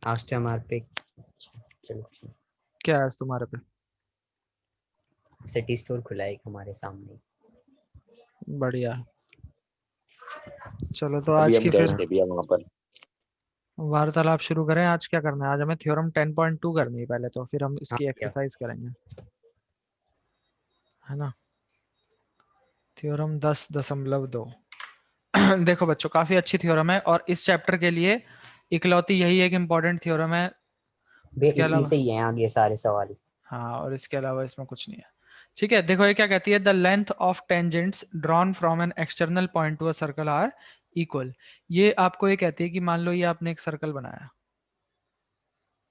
आज तो हमारे पे चलो क्या है आज तुम्हारे पे? सिटी स्टोर खुला है एक हमारे सामने। बढ़िया। चलो तो अभी आज हम की फिर जाएंगे भैया वहां पर। वार्तालाप शुरू करें। आज क्या करना है? आज हमें थ्योरम 10.2 करनी है पहले, तो फिर हम हाँ इसकी भैया। एक्सरसाइज करेंगे, है ना। थ्योरम 10.2। देखो बच्चों, काफी अच्छी थ्योरम है और इस चैप्टर के लिए इकलौती यही एक इम्पॉर्टेंट थ्योरम है। भैया इसके इसी अलावा से ही हैं आगे सारे सवाल। हाँ, और इसके अलावा इसमें कुछ नहीं है। ठीक है, देखो ये क्या कहती है, the length of tangents drawn from an external point to a circle are equal. ये आपको ये कहती है कि मान लो ये आपने एक सर्कल बनाया,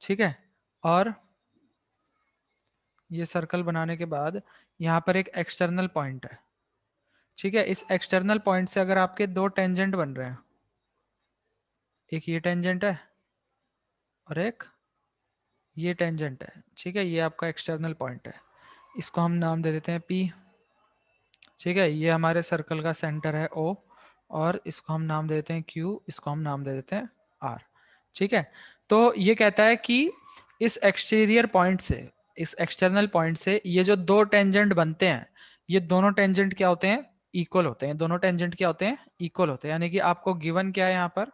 ठीक है, और ये सर्कल बनाने के बाद यहाँ पर एक एक्सटर्नल पॉइंट है, ठीक है। इस एक्सटर्नल पॉइंट से अगर आपके दो टेंजेंट बन रहे हैं, एक ये टेंजेंट है और एक ये टेंजेंट है, ठीक है, ये आपका एक्सटर्नल पॉइंट है, इसको हम नाम दे देते हैं P, ठीक है। ये हमारे सर्कल का सेंटर है O, और इसको हम नाम दे देते हैं Q, इसको हम नाम दे देते हैं R, ठीक है। तो ये कहता है कि इस एक्सटीरियर पॉइंट से, इस एक्सटर्नल पॉइंट से ये जो दो टेंजेंट बनते हैं, ये दोनों टेंजेंट क्या होते हैं? इक्वल होते हैं। दोनों टेंजेंट क्या होते हैं? इक्वल होते हैं। यानी कि आपको गिवन क्या है यहाँ पर?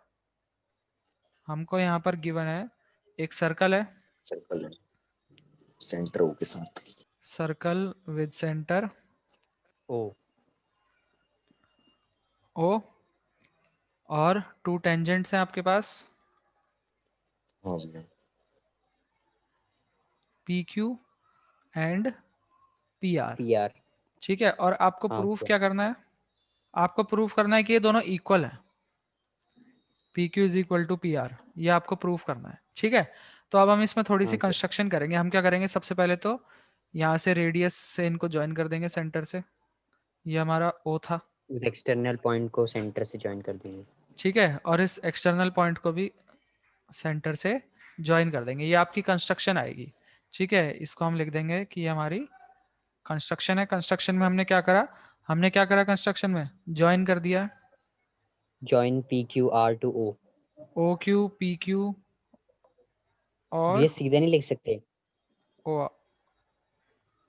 हमको यहाँ पर गिवन है एक सर्कल है, सर्कल है सेंटर ओ के साथ। Circle with center O O, और टू टेंजेंट्स हैं आपके पास, हाँ भैया। P Q and P R, P R. ठीक है। और आपको हाँ प्रूफ भैया। क्या करना है? आपको प्रूफ करना है कि ये दोनों इक्वल है, P Q is equal to P R, ये आपको प्रूफ करना है, ठीक है। तो अब हम इसमें थोड़ी सी हाँ भैया। कंस्ट्रक्शन करेंगे। हम क्या करेंगे, सबसे पहले तो यहाँ से रेडियस से इनको ज्वाइन कर देंगे सेंटर से। ये हमारा O था, उस एक्सटर्नल पॉइंट को सेंटर से ज्वाइन कर देंगे। ठीक है, और इस एक्सटर्नल पॉइंट को भी सेंटर से ज्वाइन कर देंगे। ये आपकी कंस्ट्रक्शन आएगी, ठीक है। इसको हम लिख देंगे कि ये हमारी कंस्ट्रक्शन है। कंस्ट्रक्शन में हमने क्या करा? हमने क्या करा कंस्ट्रक्शन में? ज्वाइन कर दिया join P Q R to O. O Q P Q और भैया सीधे नहीं लिख सकते? ओ,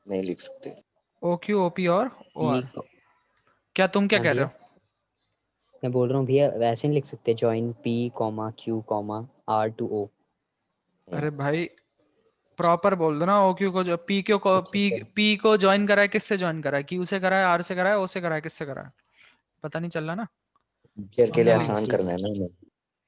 नहीं लिख सकते। ओ क्यू ओ पी और ओ पी। आर। क्या तुम क्या हाँ कह रहे भैया, हो? मैं बोल रहा हूँ भैया वैसे नहीं लिख सकते, join P comma Q comma R to O. अरे भाई, प्रॉपर बोल दो ना। ओ क्यू को जो पी क्यू को अच्छा पी सॉरी। पी को ज्वाइन करा है, किससे ज्वाइन करा है? क्यू से करा है, आर से करा है, ओ से करा है, किससे करा है? पता नहीं चल रहा ना। टीचर तो के लिए हमने हाँ लिख, आसान ठीक है। करना है ना हमें।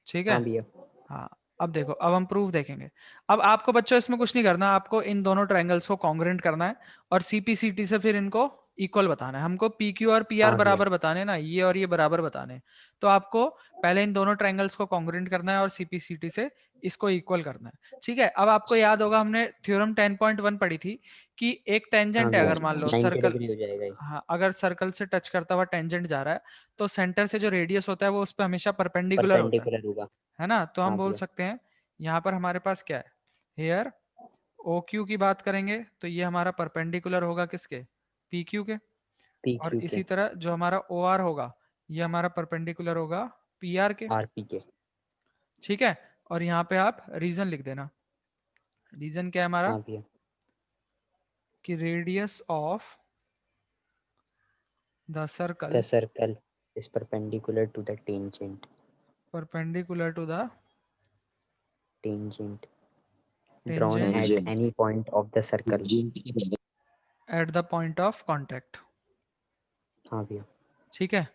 ठीक है। हाँ भैया। हाँ, अब देखो, अब हम प्रूफ देखेंगे। अब आपको बच्चों इसमें कुछ नहीं करना, आपको इन दोनों ट्रायंगल्स को कॉन्ग्रुएंट करना है और सीपीसीटी से फिर इनको इक्वल बताना है। हमको पी क्यू और पी आर हाँ भैया। बराबर बताने ना, ये और ये बराबर बताने। तो आपको पहले इन दोनों ट्रायंगल्स को कॉन्ग्रुएंट करना है और सीपीसीटी से इसको इक्वल करना है, ठीक है। अब आपको याद होगा हमने थ्योरम 10.1 पढ़ी थी कि एक हाँ टेंजेंट है, भैया, अगर मान लो 90 सर्कल, डिग्री हो जाएगा ये। हाँ, अगर सर्कल से टच करता हुआ टेंजेंट जा रहा है, तो सेंटर से जो रेडियस होता है वो उस पर हमेशा परपेंडिकुलर होता परपेंडिकुलर होगा। है ना। तो हम हाँ बोल भैया। सकते हैं यहाँ पर हमारे पास क्या है, हेयर ओ क्यू की बात करेंगे तो ये हमारा परपेंडिकुलर होगा किसके? पी क्यू के। पी और क्यू के। इसी तरह जो हमारा ओ आर होगा, ये हमारा परपेंडिकुलर होगा पी आर के, आर पी के। ठीक है। और यहाँ पे आप रीजन लिख देना। रीजन क्या है हमारा? हाँ भैया। कि radius of the the circle circle is perpendicular to the tangent. Perpendicular to the tangent drawn tangent at any point of the circle। At the point of contact, हाँ भैया। ठीक है।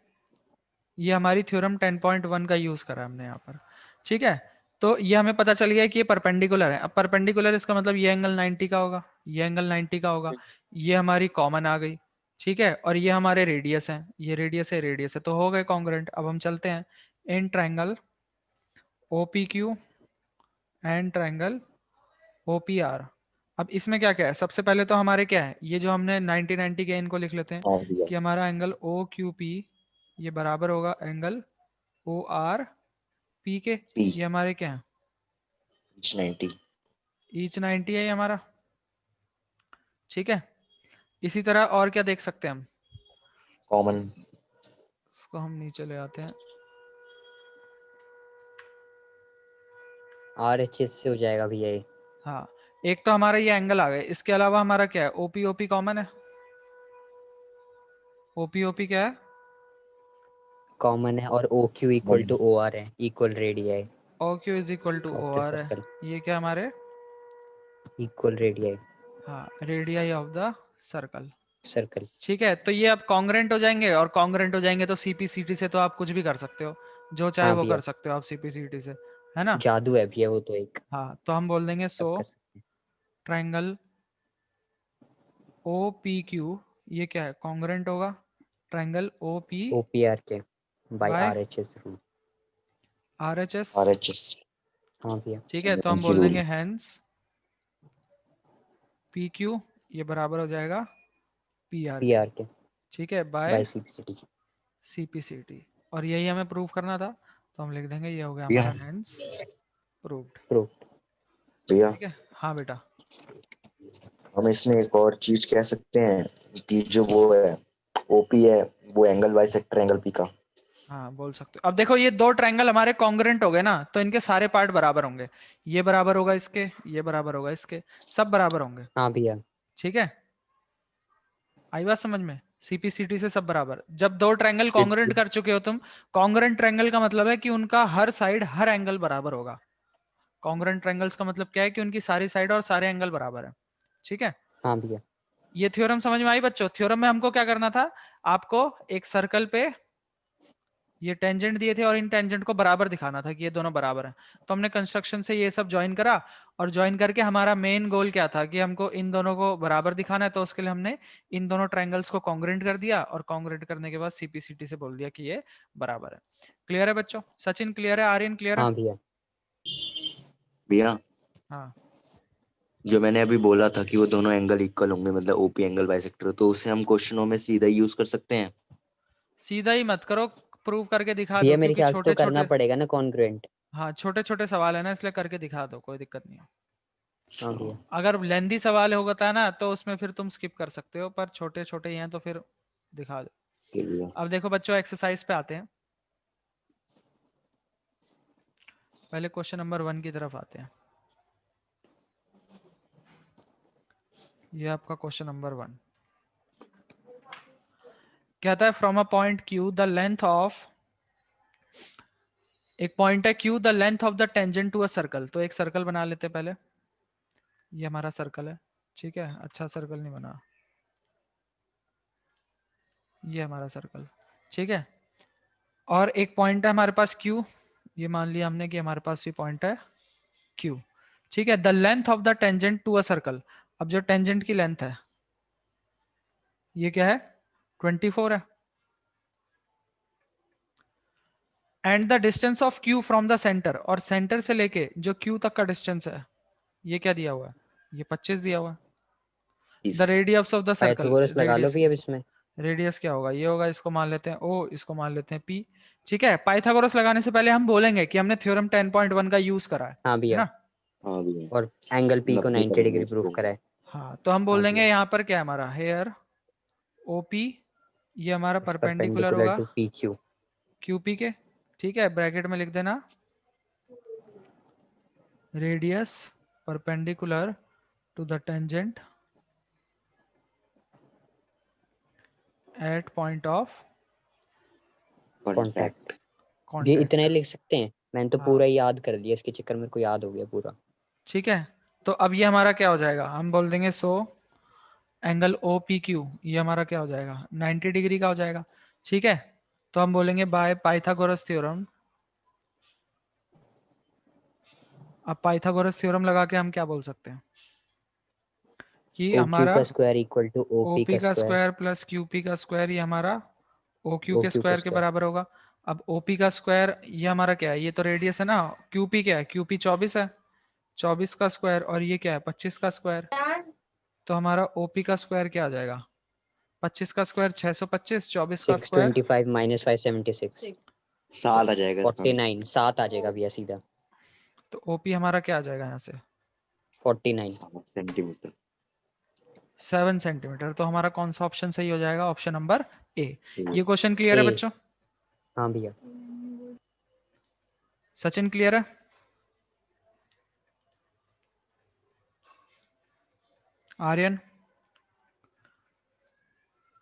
ये हमारी थ्योरम 10.1 का यूज करा हमने यहाँ पर, ठीक है। तो ये हमें पता चल गया कि ये परपेंडिकुलर है। अब परपेंडिकुलर इसका मतलब ये एंगल 90 का होगा, ये एंगल 90 का होगा, ये हमारी कॉमन आ गई, ठीक है। और ये हमारे रेडियस हैं, ये रेडियस है, रेडियस है, तो हो गए कॉन्ग्रुएंट। अब हम चलते हैं इन triangle O P Q and triangle O P R. अब इसमें क्या क्या है? सबसे पहले तो हमारे क्या है, ये जो हमने 90 के, इनको लिख लेते हैं हाँ भैया। कि हमारा एंगल ओ क्यू पी ये बराबर होगा एंगल ओ आर पी के। पी ये हमारे क्या है? 90 ईच 90 है ये हमारा, ठीक है। इसी तरह और क्या देख सकते हैं हम? कॉमन। इसको हम नीचे ले आते हैं। RHS से हो जाएगा भैया ये। हाँ, एक तो हमारा ये एंगल आ गया, इसके अलावा हमारा क्या है, ओपी ओपी कॉमन है। ओपी ओपी क्या है? कॉमन है, और OQ इक्वल टू OR है, equal radii O Q is equal to O of the R है। सर्कल, ये क्या हमारे, इक्वल रेडियाई हाँ, radii of the circle. Circle. ठीक है, तो ये अब कॉन्ग्रेंट हो जाएंगे, और कॉन्ग्रेंट हो जाएंगे तो सीपीसीटी से तो आप कुछ भी कर सकते हो, जो चाहे हाँ वो भैया, कर सकते हो आप सीपीसीटी से, है ना। जादू है भैया वो तो एक, हाँ, तो हम बोल देंगे सब सो कर सकते हैं। ट्रायंगल ओ पी क्यू, ये क्या है, कॉन्ग्रेंट होगा ट्रायंगल ओ पी OPR के by by RHS rule. R H S. RHS ठीक हाँ भैया, है, तो हम fancy बोल rule। देंगे हैंस पी क्यू ये बराबर हो जाएगा पी आर के। PR के ठीक है, बाय बाय CPCT। सीपीसीटी, और यही हमें प्रूव करना था, तो हम लिख देंगे ये हो गया भैया हमारा हैंस प्रूव्ड। भैया ठीक है, हाँ बेटा। हम इसमें एक और चीज कह सकते हैं कि जो वो है ओपी है वो एंगल बाइसेक्टर एंगल पी का। हाँ, बोल सकते हो। अब देखो ये दो ट्रायंगल हमारे कॉन्ग्रेंट हो गए ना, तो इनके सारे पार्ट बराबर होंगे, ये बराबर होगा इसके, ये बराबर होगा इसके, सब बराबर होंगे। हाँ भैया, ठीक है, आई बात समझ में, सीपीसीटी से सब बराबर। जब दो ट्रायंगल कॉन्ग्रेंट कर चुके हो तुम, कॉन्ग्रेंट ट्रायंगल का मतलब है कि उनका हर साइड हर एंगल बराबर होगा। कॉन्ग्रेंट ट्रायंगल्स का मतलब क्या है कि उनकी सारी साइड और सारे एंगल बराबर है। ठीक है, हाँ भैया, ये थ्योरम समझ में आई बच्चों। थ्योरम में हमको क्या करना था, आपको एक सर्कल पे ये टेंजेंट दिए थे और इन टेंजेंट को बराबर दिखाना था कि ये दोनों बराबर हैं। तो हमने कंस्ट्रक्शन से ये सब ज्वाइन करा, और ज्वाइन करके हमारा मेन गोल क्या था कि हमको इन दोनों को बराबर दिखाना है, तो उसके लिए हमने इन दोनों ट्रायंगल्स को कॉन्ग्रेंट कर दिया, और कॉन्ग्रेंट करने के बाद सीपीसीटी से बोल दिया कि ये बराबर है। क्लियर है बच्चों? सचिन क्लियर है? आर्यन क्लियर है? हाँ भैया, भैया हाँ, जो मैंने अभी बोला था कि वो दोनों एंगल इक्वल होंगे मतलब ओपी एंगल बाइसेक्टर, तो उसे हम क्वेश्चनों में सीधा यूज कर सकते हैं। सीधा ही मत करो, प्रूव करके दिखा दो, भैया मेरे क्योंकि ख्याल से तो छोटे करना छोटे, पड़ेगा ना कॉन्ग्रुएंट। हाँ छोटे छोटे सवाल है ना, इसलिए करके दिखा दो, कोई दिक्कत नहीं है। हाँ भैया, अगर लेंदी सवाल होता है ना, तो उसमें फिर तुम स्किप कर सकते हो, पर छोटे छोटे ही हैं तो फिर दिखा दो। ठीक है। अब देखो बच्चों, एक्सरसाइज पे आते हैं। पहले क्वेश्चन नंबर 1 की तरफ आते हैं। ये आपका क्वेश्चन नंबर 1 कहता है, from a point Q the length of, एक पॉइंट है Q the length of the tangent to a circle. तो एक सर्कल बना लेते हैं पहले, ये हमारा सर्कल है। ठीक है, अच्छा सर्कल नहीं बना, ये हमारा सर्कल। ठीक है, और एक पॉइंट है हमारे पास Q, ये मान लिया हमने कि हमारे पास भी पॉइंट है Q। ठीक है, the length of the tangent to a circle. अब जो टेंजेंट की लेंथ है ये क्या है, 24 है। And the distance of Q from the centre, और सेंटर से लेके जो Q तक का डिस्टेंस है ये क्या दिया हुआ है, ये 25 दिया हुआ है। The radius of the circle, Pythagoras लगा लो रेडियस, भैया अब इसमें। रेडियस क्या होगा, ये होगा, इसको मान लेते हैं O, इसको मान लेते हैं P। ठीक है, पाइथागोरस लगाने से पहले हम बोलेंगे कि हमने थ्योरम 10.1 का यूज करा हाँ है भैया, ना। हाँ भैया और एंगल P को 90 90 करेंगे डिग्री प्रूफ इसको। करा है। हाँ, तो हम बोल हाँ देंगे भैया, यहाँ पर क्या है हमारा, हेयर OP ये हमारा इस परपेंडिकुलर परपेंडिकुलर होगा टू PQ। QP के। ठीक है, ब्रैकेट में लिख देना radius perpendicular to the tangent at point of contact. ये इतना ही कांटेक्ट। लिख सकते हैं, मैंने तो हाँ, पूरा ही याद कर लिया, इसके चक्कर मेरे को याद हो गया पूरा। ठीक है, तो अब ये हमारा क्या हो जाएगा, हम बोल देंगे so angle O P Q ये हमारा क्या हो जाएगा, 90 डिग्री का हो जाएगा। ठीक है, तो हम बोलेंगे बाय पाइथागोरस थ्योरम। अब पाइथागोरस थ्योरम लगा के हम क्या बोल सकते हैं कि OQ हमारा का square equal to OP O P का का स्क्वायर, स्क्वायर प्लस क्यूपी का स्क्वायर ये हमारा ओ क्यू के OQ का स्क्वायर के स्क्वायर। बराबर होगा। अब ओपी का स्क्वायर ये हमारा क्या है, ये तो रेडियस है ना, क्यूपी क्या है, क्यूपी 24 है, 24 का स्क्वायर, और ये क्या है 25 का स्क्वायर। तो हमारा ओपी का स्क्वायर क्या आ जाएगा, 25 का स्क्वायर 625, 24 का स्क्वायर 625 माइनस 576, साल आ जाएगा इसका आंसर। 49, 7 आ जाएगा भैया सीधा। तो ओपी हमारा क्या आ जाएगा यहाँ से, 49। 7 सेंटीमीटर। 7 सेंटीमीटर। तो हमारा कौन सा ऑप्शन सही हो जाएगा, ऑप्शन नंबर ए। ठीक ये क्वेश्चन क्लियर है ए। बच्चों? हाँ भैया, सचिन क्लियर है? आर्यन,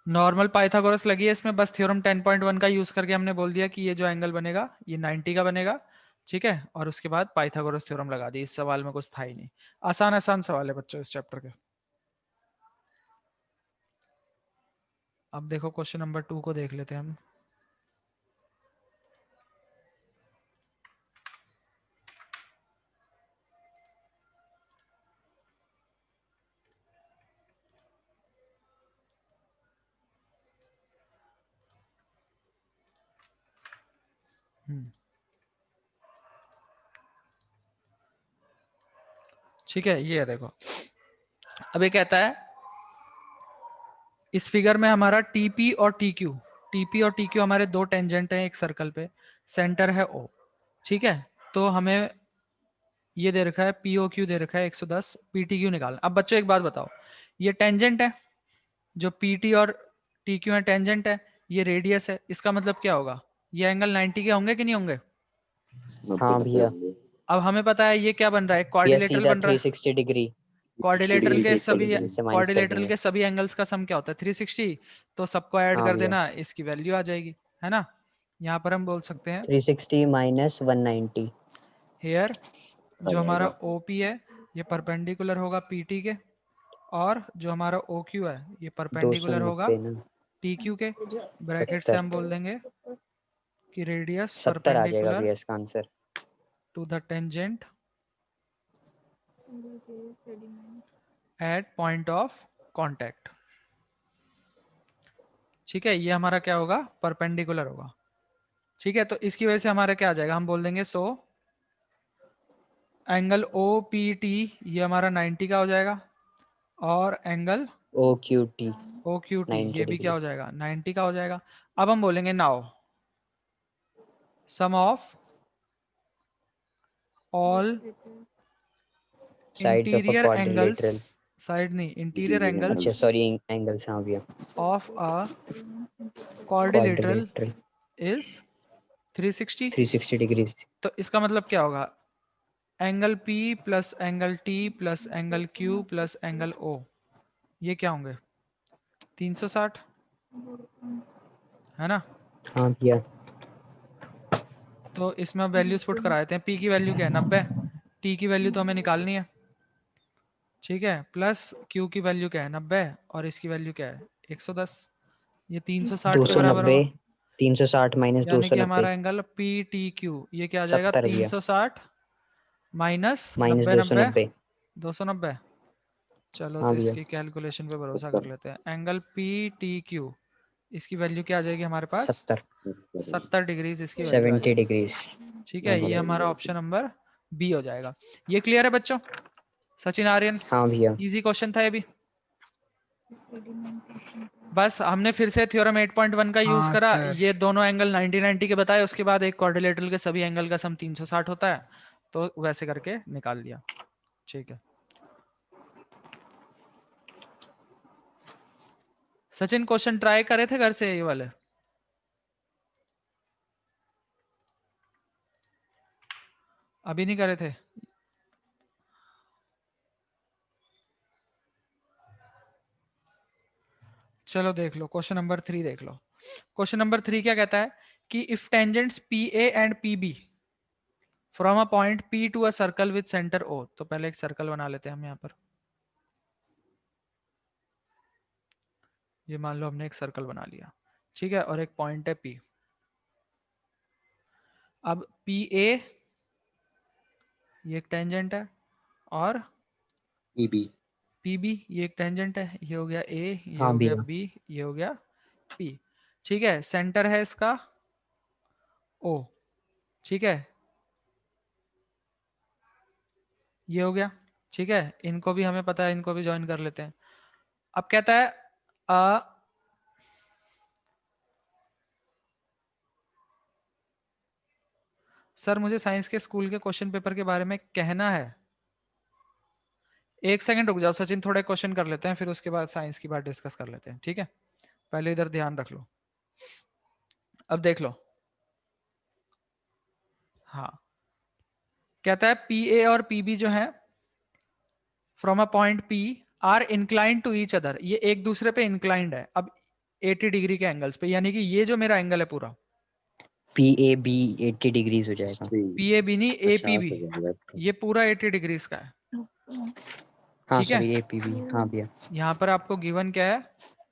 नॉर्मल पाइथागोरस लगी है इसमें, बस थ्योरम 10.1 का यूज करके हमने बोल दिया कि ये जो एंगल बनेगा ये 90 का बनेगा, ठीक है। और उसके बाद पाइथागोरस थ्योरम लगा दी। इस सवाल में कुछ था ही नहीं। आसान आसान सवाल है बच्चों इस चैप्टर के। अब देखो क्वेश्चन नंबर 2 को देख लेते हैं हम। ठीक है, ये देखो अब ये कहता है इस फिगर में हमारा टीपी और टीक्यू हमारे दो टेंजेंट हैं एक सर्कल पे, सेंटर है ओ, ठीक है। तो हमें ये दे रखा है पीओ क्यू दे रखा है 110, पीटी क्यू निकालना। अब बच्चों एक बात बताओ, ये टेंजेंट है, जो पीटी और टीक्यू है टेंजेंट है, ये रेडियस है, इसका मतलब क्या होगा, ये एंगल 90 के होंगे कि नहीं होंगे? हाँ भैया। अब हमें पता है ये क्या बन रहा है, भैया क्वाड्रिलेटरल सीधा बन रहा है। 360 डिग्री, क्वाड्रिलेटरल के 360 सभी डिग्री से माइनस कर क्वाड्रिलेटरल देंगे। के सभी एंगल्स का सम क्या होता है 360, तो सबको ऐड हाँ कर भैया, देना, इसकी वैल्यू आ जाएगी, है ना। यहाँ पर हम बोल सकते हैं 360 माइनस 190। हेयर आ जो हमारा जाएगा। ओपी है ये परपेंडिकुलर होगा पीटी के, और जो हमारा ओक्यू है ये परपेंडिकुलर होगा 290 ना, टीक्यू के। ब्रैकेट से 70। हम बोल देंगे कि रेडियस 70 आ जाएगा परपेंडिकुलर भैया इसका answer. To the tangent at point of contact, ठीक है। ये हमारा क्या होगा, परपेंडिकुलर होगा, ठीक है। तो इसकी वजह से हमारा क्या आ जाएगा, हम बोल देंगे so angle O P T ये हमारा 90 का हो जाएगा, और angle O Q T O Q T 90 ये भी क्या डिग्री। हो जाएगा 90 का हो जाएगा। अब हम बोलेंगे now sum of all sides of a interior angles, quadrilateral. Side नहीं इंटीरियर अच्छा एंगल्स सॉरी, एंगल्स, हाँ भैया। Of a quadrilateral quadrilateral is 360। 360 degree. तो इसका मतलब क्या होगा, angle P plus angle T plus angle Q plus angle O ये क्या होंगे 360, है ना। हाँ भैया। तो इसमें वैल्यूज पुट करा देते हैं। P की वैल्यू क्या है 90, T की वैल्यू तो हमें निकालनी है, ठीक है, प्लस Q की वैल्यू क्या है 90, और इसकी वैल्यू क्या है 110, ये 360 के बराबर 290, होगा। 360 माइनस यानी कि 290, हमारा एंगल पी टी क्यू ये क्या आ जाएगा 70 भैया, 360 माइनस माइनस 90 90 290। 290। चलो हाँ तो भैया, इसकी कैलकुलेशन पे भरोसा कर लेते हैं। एंगल पी टी क्यू इसकी वैल्यू क्या आ जाएगी हमारे पास 70, 70 डिग्रीज इसकी वैल्यू आ 70 जाएगी, डिग्रीज। ठीक हाँ है। ये भैया। हमारा ऑप्शन नंबर बी हो जाएगा। ये क्लियर है बच्चों? सचिन आर्यन, हाँ भैया। इजी क्वेश्चन था ये भी। बस हमने फिर से थ्योरम 8.1 का यूज हाँ करा, सर। ये दोनों एंगल 90 90 के बताए, उसके बाद एक क्वाड्रिलेटरल के सभी एंगल का सम 360 होता है, तो वैसे करके निकाल लिया, ठीक है। सचिन क्वेश्चन ट्राई करे थे घर से ये वाले? अभी नहीं करे थे? चलो देख लो क्वेश्चन नंबर 3 देख लो। क्वेश्चन नंबर 3 क्या कहता है कि if tangents P A and P B from a point P to a circle with center O. तो पहले एक सर्कल बना लेते हैं हम यहाँ पर। ये मान लो हमने एक सर्कल बना लिया, ठीक है, और एक पॉइंट है पी। अब पी ए ये एक टेंजेंट है, और ईबी। पी बी ये एक टेंजेंट है। ये हो गया ए, ये हाँ हो गया भैया। बी, ये हो गया पी, ठीक है। सेंटर है इसका ओ, ठीक है, ये हो गया, ठीक है। इनको भी हमें पता है, इनको भी ज्वाइन कर लेते हैं। अब कहता है सर मुझे साइंस के स्कूल के क्वेश्चन पेपर के बारे में कहना है। एक सेकंड रुक जाओ सचिन, थोड़े क्वेश्चन कर लेते हैं, फिर उसके बाद साइंस की बात डिस्कस कर लेते हैं, ठीक है। पहले इधर ध्यान रख लो। अब देख लो, हाँ, कहता है पी ए और पी बी जो है from a point P are inclined to each other, ये एक दूसरे पे इंक्लाइंड है अब 80 डिग्री के एंगल्स पे, यानी कि ये जो मेरा एंगल है पूरा PAB 80 डिग्रीज हो जाएगा। पी ए बी नहीं ए पी 50 बी, हो जाएगा। ये पूरा 80 डिग्रीज का है। हाँ ठीक है, सॉरी APB, हाँ भैया। यहाँ पर आपको गिवन क्या है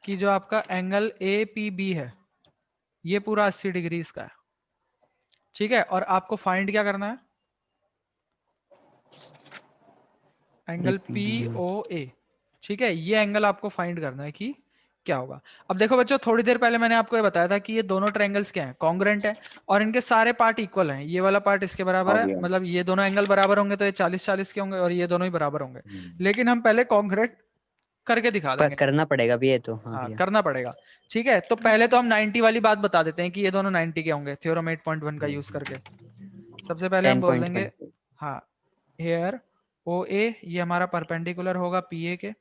कि जो आपका एंगल ए पी बी है ये पूरा 80 डिग्रीज का है। ठीक है, और आपको फाइंड क्या करना है, एंगल पी APB ओ ए। ठीक है, ये एंगल आपको फाइंड करना है कि क्या होगा। अब देखो बच्चों, थोड़ी देर पहले मैंने आपको ये बताया था कि ये दोनों ट्रायंगल्स क्या हैं, कॉन्ग्रुएंट है और इनके सारे पार्ट इक्वल हैं। ये वाला पार्ट इसके बराबर हाँ है, भैया। मतलब ये दोनों एंगल बराबर होंगे तो ये 40-40 के होंगे और ये दोनों ही बराबर होंगे। लेकिन हम पहले कॉन्ग्रुएंट करके दिखा देंगे। करना पड़ेगा भैया, तो हाँ हाँ भैया। करना पड़ेगा। ठीक है, तो पहले तो हम 90 वाली बात बता देते हैं कि ये दोनों 90 के होंगे थ्योरम 8.1 का यूज करके। सबसे पहले हम बोल देंगे 10.1 हाँ, हेयर ओ ए ये हमारा परपेंडिकुलर होगा पी ए के,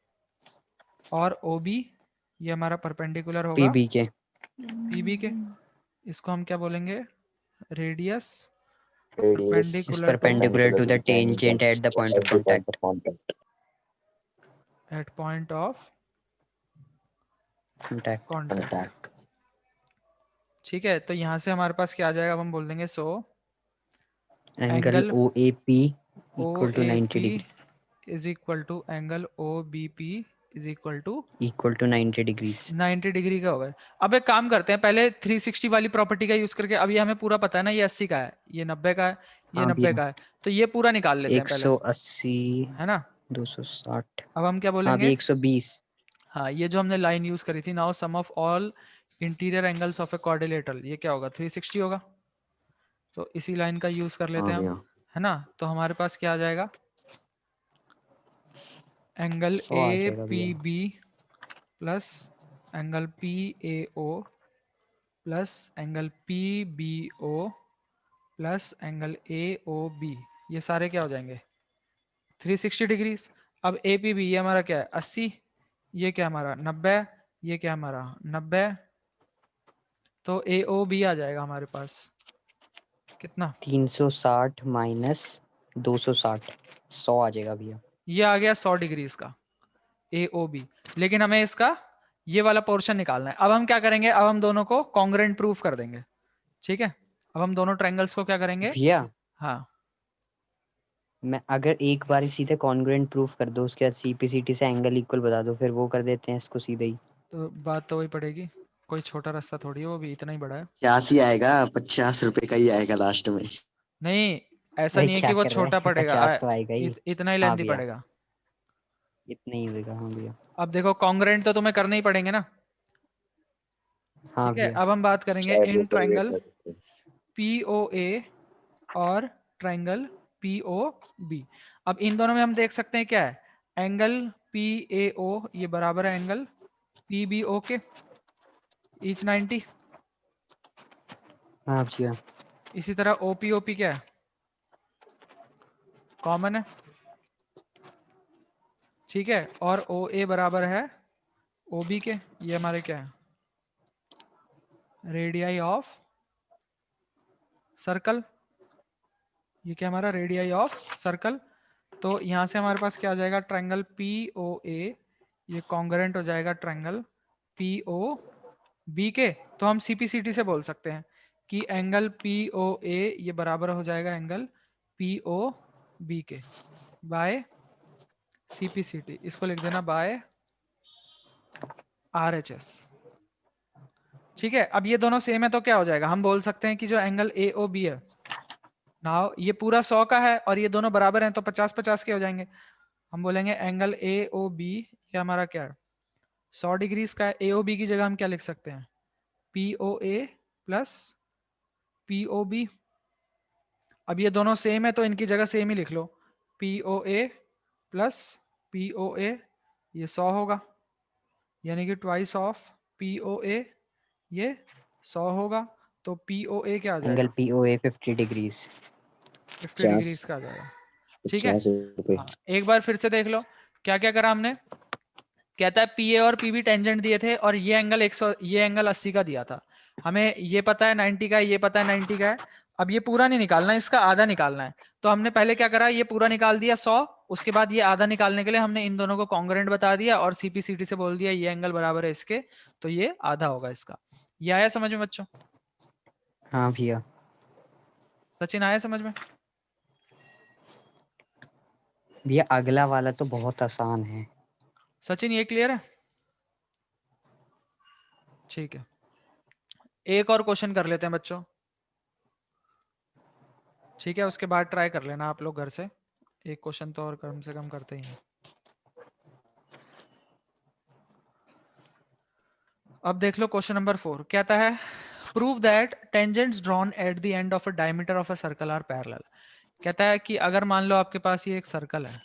और ओ बी ये हमारा परपेंडिकुलर होगा PB के। पी बी के। इसको हम क्या बोलेंगे, radius Radius perpendicular to perpendicular to the tangent at the point of at the point contact. of contact. At point of contact. Contact. Contact. ठीक है, तो यहाँ से हमारे पास क्या आ जाएगा, अब हम बोल देंगे so angle angle OAP O equal to A 90 P degree is equal to angle O B P is equal to equal to 90 degrees. 90 degree का होगा। अब एक काम करते हैं, पहले 360 वाली प्रॉपर्टी का यूज करके, अब ये हमें पूरा पता है ना, ये 80 का है, ये 90 का है, ये हाँ 90 भैया। का है, तो ये पूरा निकाल लेते हैं पहले, 180 है ना। 260। अब हम क्या हाँ बोलेंगे, भैया 120। हाँ ये जो हमने लाइन यूज करी थी, now sum of all interior angles of a quadrilateral, ये क्या होगा 360 होगा। तो इसी लाइन का यूज कर लेते हाँ हैं हम, भैया। है ना। तो हमारे पास क्या आ जाएगा, एंगल 100 आ ए जाएगा पी भैया। B plus angle P A O plus angle P B O plus angle A O B, ये सारे क्या हो जाएंगे 360 डिग्रीज। अब ए पी बी ये हमारा क्या है 80, ये क्या हमारा 90, ये क्या हमारा 90, तो ए ओ बी आ जाएगा हमारे पास कितना, 360 माइनस 260, 100 आ जाएगा भैया। ये आ गया 100 डिग्रीज का ए ओ बी। लेकिन हमें इसका ये वाला पोर्शन निकालना है। अब हम क्या करेंगे, अब हम दोनों को कॉन्ग्रुएंट प्रूफ कर देंगे। ठीक है, अब हम दोनों ट्रायंगल्स को क्या करेंगे, भैया हाँ मैं अगर एक बार ही सीधे कॉन्ग्रुएंट प्रूफ कर दो, उसके बाद CPCT से एंगल इक्वल बता दो, फिर वो कर देते हैं इसको सीधे ही। तो बात तो वही पड़ेगी, कोई छोटा रास्ता थोड़ी है, वो भी इतना ही बड़ा है। 80 आएगा, 50 रुपए का ही आएगा लास्ट में। नहीं, ऐसा भाई नहीं है कि क्या वो कर रहे छोटा हैं, पड़ेगा, 50 तो आएगा ही। इतना ही हाँ लेंथी भैया पड़ेगा। इतना ही होगा। हाँ भैया। अब देखो कॉन्ग्रुएंट तो तुम्हें करने ही पड़ेंगे ना। हाँ ठीक है, भैया। अब हम बात करेंगे शायद वो इन कर ट्रायंगल लेता है। पी ओ ए और ट्रायंगल पी ओ बी। अब इन दोनों में हम देख सकते हैं क्या है, एंगल पी ए ओ ये बराबर है एंगल पी बी ओ के, ईच 90। हाँ भैया। इसी तरह ओ पी क्या है, कॉमन है। ठीक है, और ओ ए बराबर है ओ बी के, ये हमारे क्या है रेडियाई ऑफ सर्कल, ये क्या हमारा रेडियाई ऑफ सर्कल। तो यहां से हमारे पास क्या आ जाएगा, ट्रायंगल पी ओ ए ये कॉन्ग्रुएंट हो जाएगा ट्रायंगल पी ओ बी के। तो हम सीपीसीटी से बोल सकते हैं कि एंगल पी ओ ए ये बराबर हो जाएगा एंगल पी ओ बी के बाय सीपीसीटी, इसको लिख देना बाय आरएचएस। ठीक है, अब ये दोनों सेम है तो क्या हो जाएगा, हम बोल सकते हैं कि जो एंगल ए ओ बी है, नाउ ये पूरा 100 का है और ये दोनों बराबर हैं तो 50-50 के हो जाएंगे। हम बोलेंगे एंगल ए ओ बी ये हमारा क्या है 100 डिग्रीज का है। ए ओ बी की जगह हम क्या लिख सकते हैं पी ओ ए प्लस पी ओ बी। अब ये दोनों सेम है तो इनकी जगह सेम ही लिख लो, पी ओ ए प्लस पी ओ ए ये 100 होगा, यानी कि ट्वाइस ऑफ पी ओ ए ये 100 होगा। तो पी ओ ए क्या आ एंगल जाएगा POA 50 डिग्रीज। 50 डिग्रीज 50 का आ जाएगा। ठीक है, 50 रुपए। हाँ एक बार फिर से देख लो क्या क्या करा हमने। कहता है पी ए और पी बी टेंजेंट दिए थे और ये एंगल 100 ये एंगल 80 का दिया था, हमें ये पता है 90 का है, ये पता है 90 का है। अब ये पूरा नहीं निकालना, इसका आधा निकालना है। तो हमने पहले क्या करा, ये पूरा निकाल दिया 100, उसके बाद ये आधा निकालने के लिए हमने इन दोनों को कॉन्ग्रुएंट बता दिया और सीपीसीटी से बोल दिया ये एंगल बराबर है इसके, तो ये आधा होगा इसका। ये आया समझ में बच्चों? हाँ भैया। सचिन आया समझ में? भैया अगला वाला तो बहुत आसान है। सचिन ये क्लियर है? ठीक है, एक और क्वेश्चन कर लेते हैं बच्चों, ठीक है? उसके बाद ट्राई कर लेना आप लोग घर से, एक क्वेश्चन तो और कम से कम करते ही हैं। अब देख लो क्वेश्चन नंबर 4 कहता है prove that tangents drawn at the end of a diameter of a circle are parallel. कहता है कि अगर मान लो आपके पास ये एक सर्कल है,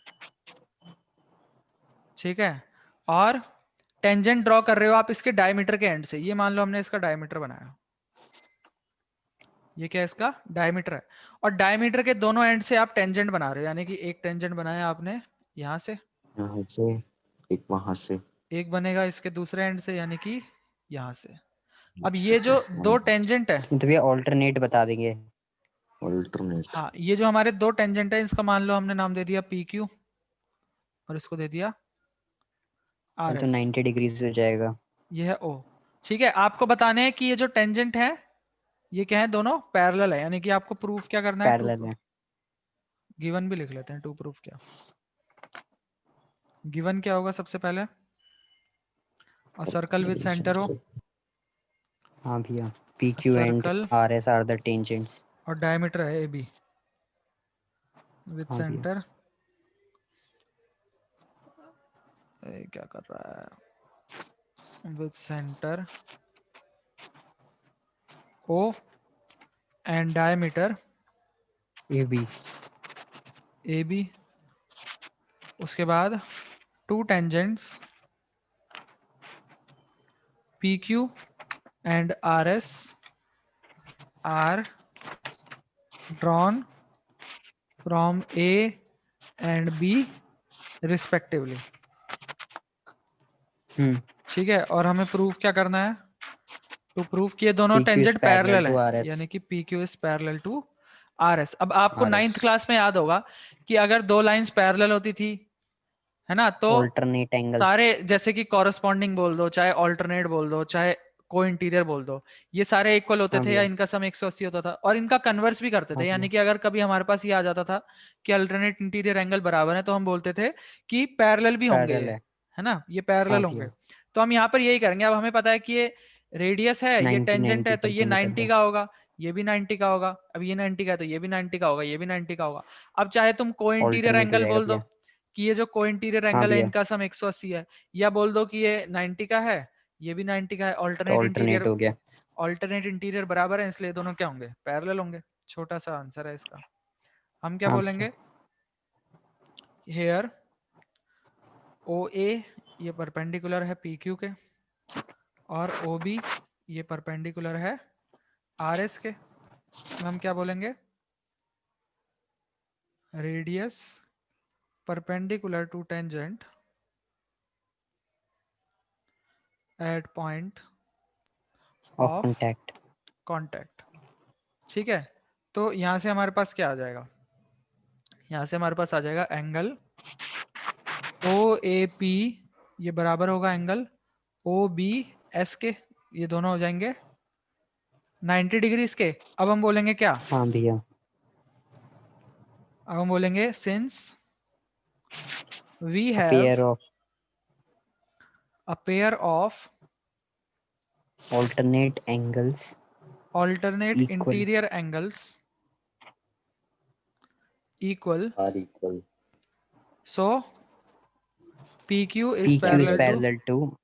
ठीक है, और टेंजेंट ड्रॉ कर रहे हो आप इसके डायमीटर के एंड से, ये मान लो हमने इसका डायमीटर बनाया, ये क्या है इसका डायमीटर है, और डायमीटर के दोनों एंड से आप टेंजेंट बना रहे हो, यानी कि एक टेंजेंट बनाया आपने यहां से, यहाँ से एक, वहां से एक बनेगा इसके दूसरे एंड से यानी कि यहां से। अब ये जो दो टेंजेंट है, इसमें तो भैया ऑल्टरनेट बता देंगे। अल्टरनेट। हाँ ये जो हमारे दो टेंजेंट है इसका मान लो हमने नाम दे दिया पी क्यू और इसको दे दिया आर तो एस, 90 डिग्री हो जाएगा। ये है ओ। ठीक है, आपको बताने हैं कि ये जो टेंजेंट है ये क्या है, दोनों पैरेलल है, यानी कि आपको प्रूफ क्या करना है, टू पैरेलल है। गिवन भी लिख लेते हैं, टू प्रूफ क्या, गिवन क्या होगा सबसे पहले, अ सर्कल विद सेंटर हो, हाँ भैया, P Q and circle are S are the tangents. और डायमीटर है ए बी विद हाँ भैया। सेंटर, क्या कर रहा है, with center O and diameter A B. A B, उसके बाद two tangents P Q and R S are drawn from A and B respectively। ठीक है, और हमें प्रूफ क्या करना है, टू प्रूफ कि ये दोनों P Q is tangent parallel parallel to हैं, आर एस। यानी कि P Q is parallel to R S. अब आपको आर एस 9th क्लास में याद होगा कि अगर दो लाइंस पैरेलल होती थी, है ना, तो ऑल्टरनेट एंगल्स। सारे जैसे कि कॉरस्पॉन्डिंग बोल दो, चाहे ऑल्टरनेट बोल दो, चाहे को इंटीरियर बोल दो, ये सारे इक्वल होते हाँ थे या भैया। इनका सम 180 होता था, और इनका कन्वर्स भी करते हाँ थे, भैया। यानी कि अगर कभी हमारे पास ये आ जाता था कि अल्टरनेट इंटीरियर एंगल बराबर है तो हम बोलते थे कि पैरेलल भी होंगे पैरेलल ये, है। है ना, ये हाँ पैरेलल होंगे। भैया। तो हम यहाँ पर यही करेंगे, अब हमें पता है कि ये रेडियस है, ये 90 टेंजेंट है, 90 तो ये सेंटीमीटर 90 है। का होगा, ये भी 90 का होगा, अब ये 90 का है तो ये भी 90 का होगा, ये भी 90 का होगा। अब चाहे तुम को इंटीरियर ऑल्टरनेट हो एंगल जाएगा बोल दो भैया। कि ये जो को इंटीरियर हाँ एंगल है भैया। इनका सम 180 है, या बोल दो कि ये 90 का है, ये भी 90 का है, तो ऑल्टरनेट हो गया। ऑल्टरनेट इंटीरियर बराबर है, इसलिए दोनों क्या होंगे, पैरेलल होंगे। छोटा सा आंसर है इसका। हम क्या हाँ भैया। बोलेंगे, हेयर ओ ए ये परपेंडिकुलर है पी क्यू के, और ओ बी ये परपेंडिकुलर है आर एस के। हम क्या बोलेंगे, radius perpendicular to tangent at point of of contact. Contact. ठीक है, तो यहां से हमारे पास क्या आ जाएगा, यहां से हमारे पास आ जाएगा एंगल ओ ए पी, ये बराबर होगा एंगल ओ बी एस के, ये दोनों हो जाएंगे 90 डिग्री के। अब हम बोलेंगे क्या, हाँ भैया। अब हम बोलेंगे since we a have pair of a pair of alternate angles alternate equal. interior angles equal, are equal so PQ is P Q is parallel to parallel to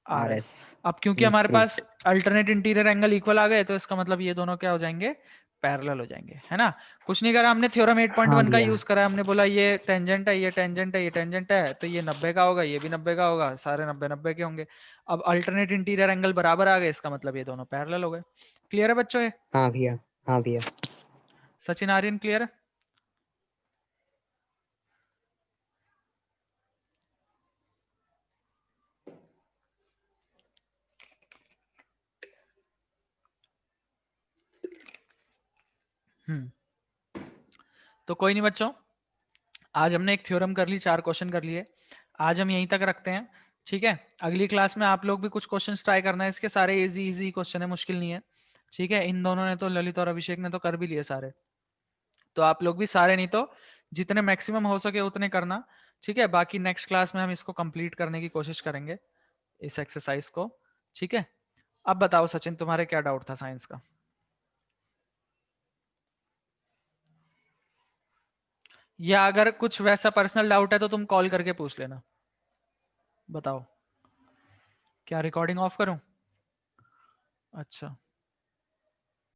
R RS। S. अब क्योंकि is हमारे पास proved. Alternate interior angle equal आ गए तो इसका मतलब ये दोनों क्या हो जाएंगे, पैरेलल हो जाएंगे, है ना। कुछ नहीं करा हमने, थ्योरम 8.1 हाँ का भैया। यूज करा, हमने बोला ये टेंजेंट है, ये टेंजेंट है, ये टेंजेंट है, तो ये 90 का होगा, ये भी 90 का होगा, सारे 90 90 के होंगे। अब अल्टरनेट इंटीरियर एंगल बराबर आ गए, इसका मतलब ये दोनों पैरेलल हो गए। क्लियर है बच्चों ये? हाँ भैया। हाँ भैया। सचिन आर्यन क्लियर है? तो कोई नहीं बच्चों, आज हमने एक थ्योरम कर ली, 4 क्वेश्चन कर लिए। आज हम यहीं तक रखते हैं, ठीक है। अगली क्लास में आप लोग भी कुछ क्वेश्चंस ट्राई करना है, इसके सारे इजी इजी क्वेश्चन है, मुश्किल नहीं है, ठीक है। इन दोनों ने तो, ललित और अभिषेक ने तो कर भी लिए सारे, तो आप लोग भी सारे नहीं तो जितने मैक्सिमम हो सके उतने करना, ठीक है। बाकी नेक्स्ट क्लास में हम इसको कंप्लीट करने की कोशिश करेंगे, इस एक्सरसाइज को, ठीक है। अब बताओ सचिन, तुम्हारे क्या डाउट था साइंस का? या अगर कुछ वैसा पर्सनल डाउट है तो तुम कॉल करके पूछ लेना। बताओ, क्या रिकॉर्डिंग ऑफ करूं? अच्छा।